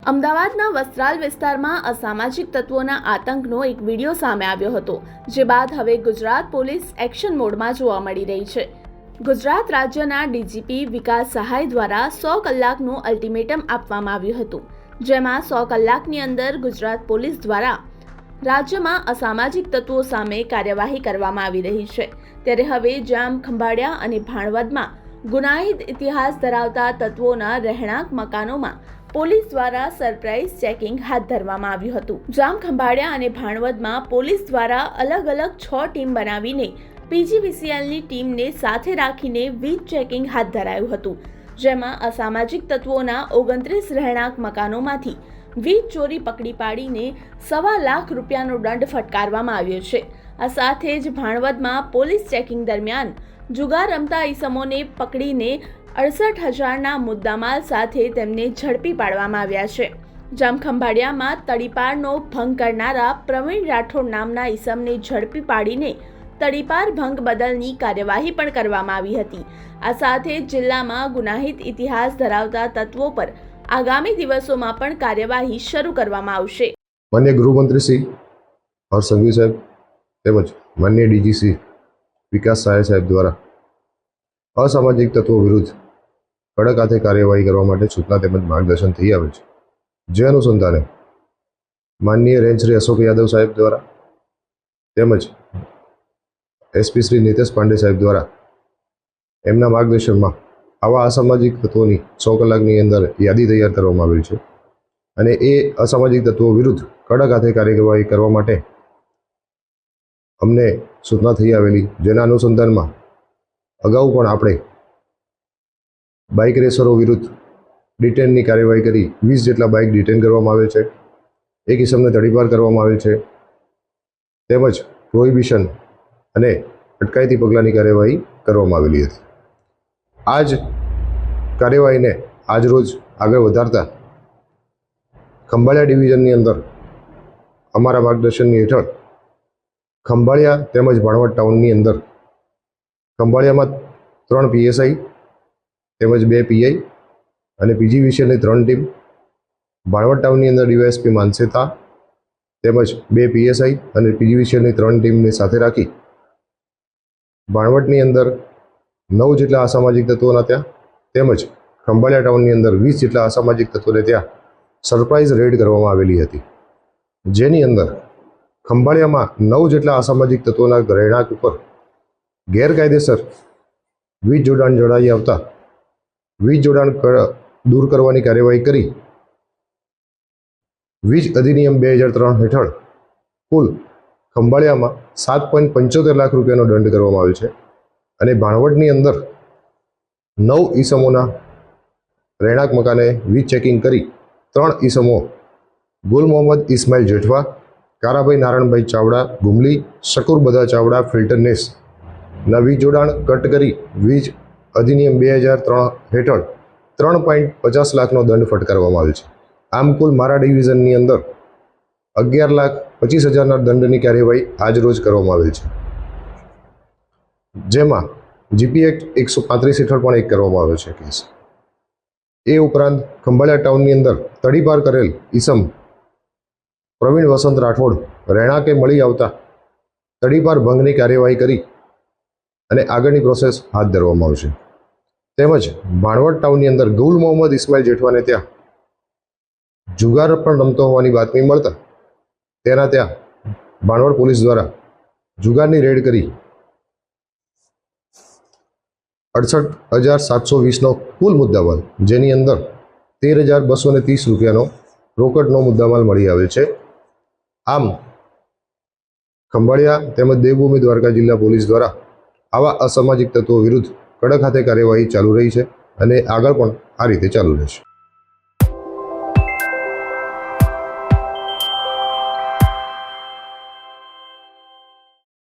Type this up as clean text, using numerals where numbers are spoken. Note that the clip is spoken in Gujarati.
અમદાવાદના વસ્ત્રાલ વિસ્તારમાં અસામાજિક તત્વોના આતંકનો એક વિડીયો સામે આવ્યો હતો, જે બાદ હવે ગુજરાત પોલીસ એક્શન મોડમાં જોવા મળી રહી છે। ગુજરાત રાજ્યના ડીજીપી વિકાસ સહાય દ્વારા 100 કલાકનું અલ્ટિમેટમ આપવામાં આવ્યું હતું, જેમાં 100 કલાકની અંદર ગુજરાત પોલીસ દ્વારા રાજ્યમાં અસામાજિક તત્વો સામે કાર્યવાહી કરવામાં આવી રહી છે। ત્યારે હવે જામ ખંભાળિયા અને ભાણવડમાં ગુનાહિત ઇતિહાસ ધરાવતા તત્વોના રહેણાંક મકાનોમાં પોલીસ દ્વારા સરપ્રાઇઝ ચેકિંગ હાથ ધરવામાં આવ્યું હતું। જામ ખંભાળિયા અને ભાણવડમાં પોલીસ દ્વારા અલગ અલગ 6 ટીમ બનાવીને પીજીવીસીએલની ટીમને સાથે રાખીને વીજ ચેકિંગ હાથ ધરાયું હતું, જેમાં અસામાજિક તત્વોના 29 રહેણાંક મકાનોમાંથી વીજ ચોરી પકડી પાડીને ₹1.25 લાખ રૂપિયાનો દંડ ફટકારવામાં આવ્યો છે। આ સાથે જ ભાણવડમાં પોલીસ ચેકિંગ દરમિયાન જુગાર રમતા ઈસમોને પકડીને 68,000ના મુદ્દામાલ સાથે તેમને ઝડપી પાડવામાં આવ્યા છે। જામ ખંભાળિયામાં તડીપારનો ભંગ કરનારા પ્રવીણ રાઠોડ નામના ઈસમને ઝડપી પાડીને તડીપાર ભંગ બદલની કાર્યવાહી પણ કરવામાં આવી હતી। આ સાથે જિલ્લામાં ગુનાહિત ઇતિહાસ ધરાવતા તત્વો પર આગામી દિવસોમાં પણ કાર્યવાહી શરૂ કરવામાં આવશે। માન્ય ગૃહમંત્રી શ્રી હર્ષ સંઘવી સાહેબ તેમજ માન્ય ડીજીસી વિકાસ સહાય સાહેબ દ્વારા અસામાજિક તત્વો વિરુદ્ધ કડક હાથે કાર્યવાહી કરવા માટે સૂચના તેમજ માર્ગદર્શન થઈ આવે છે, જે અનુસંધાને માનનીય રેન્જ શ્રી અશોક યાદવ સાહેબ દ્વારા તેમજ એસપી શ્રી નીતેશ પાંડે સાહેબ દ્વારા એમના માર્ગદર્શનમાં આવા અસામાજિક તત્વોની 100 કલાકની અંદર યાદી તૈયાર કરવામાં આવેલી છે અને એ અસામાજિક તત્વો વિરુદ્ધ કડક હાથે કાર્યવાહી કરવા માટે અમને સૂચના થઈ આવેલી, જેના અનુસંધાનમાં અગાઉ પણ આપણે બાઇક રેસરો વિરુદ્ધ ડિટેનની કાર્યવાહી કરી 20 જેટલા બાઇક ડિટેન કરવામાં આવે છે, એક ઇસમને તડીપાર કરવામાં આવે છે, તેમજ પ્રોહિબિશન અને અટકાયતી પગલાંની કાર્યવાહી કરવામાં આવેલી હતી। આ જ કાર્યવાહીને આજરોજ આગળ વધારતા ખંભાળિયા ડિવિઝનની અંદર અમારા માર્ગદર્શનની હેઠળ ખંભાળિયા તેમજ ભાણવડ ટાઉનની અંદર ખંભાળિયામાં 3 પીએસઆઈ તેમજ 2 પીઆઈ અને પીજીવીસીએલની 3 ટીમ, ભાણવડ ટાઉનની અંદર ડીવાયએસપી માનસેતા તેમજ 2 પીએસઆઈ અને પીજીવીસીએલની 3 ટીમને સાથે રાખી ભાણવડની અંદર 9 જેટલા અસામાજિક તત્વોના ત્યાં તેમજ ખંભાળિયા ટાઉનની અંદર 20 જેટલા અસામાજિક તત્વોને ત્યાં સરપ્રાઇઝ રેડ કરવામાં આવેલી હતી, જેની અંદર ખંભાળિયામાં 9 જેટલા અસામાજિક તત્વોના રહેણાંક ઉપર ગેરકાયદેસર વીજ જોડાણ જણાઈ આવતા વીજ જોડાણ દૂર કરવાની કાર્યવાહી કરી વીજ અધિનિયમ 2003 હેઠળ કુલ ખંભાળિયામાં 7.75 લાખ રૂપિયાનો દંડ કરવામાં આવ્યો છે અને ભાણવડની અંદર 9 ઈસમોના રહેણાંક મકાને વીજ ચેકિંગ કરી 3 ઈસમો ગુલ મોહમ્મદ ઇસ્માઇલ જેઠવા, કારાભાઈ નારાયણભાઈ ચાવડા ગુમલી, શકુર બધા ચાવડા ફિલ્ટરનેસ ના વીજ જોડાણ કટ કરી વીજ અધિનિયમ 2003 હેઠળ 3.50 લાખનો દંડ ફટકારવામાં આવ્યો છે। આમ કુલ મારા ડિવિઝનની અંદર 11,25,000ના દંડની કાર્યવાહી આજરોજ કરવામાં આવેલ છે, જેમાં જીપી એક્ટ 135 હેઠળ પણ એક કરવામાં આવ્યો છે કેસ। એ ઉપરાંત ખંભાળિયા ટાઉનની અંદર તડીપાર કરેલ ઈસમ પ્રવીણ વસંત રાઠોડ રહેણાંકે મળી આવતા તડીપાર ભંગની કાર્યવાહી કરી અને આગળની પ્રોસેસ હાથ ધરવામાં આવશે। તેમજ ભાણવડ ટાઉનની અંદર ગુલ મોહમ્મદ ઇસ્માઇલ જેઠવાને ત્યાં જુગાર પણ રમતો હોવાની બાતમી મળતા તેના ત્યાં ભાણવડ પોલીસ દ્વારા જુગારની રેડ કરી 68,720નો કુલ મુદ્દામાલ, જેની અંદર 13,230 રૂપિયાનો રોકડનો મુદ્દામાલ મળી આવે છે। આમ ખંભાળિયા તેમજ દેવભૂમિ દ્વારકા જિલ્લા પોલીસ દ્વારા આવા અસામાજિક તત્વો વિરુદ્ધ કડક હાથે કાર્યવાહી ચાલુ રહી છે અને આગળ પણ આ રીતે ચાલુ રહેશે।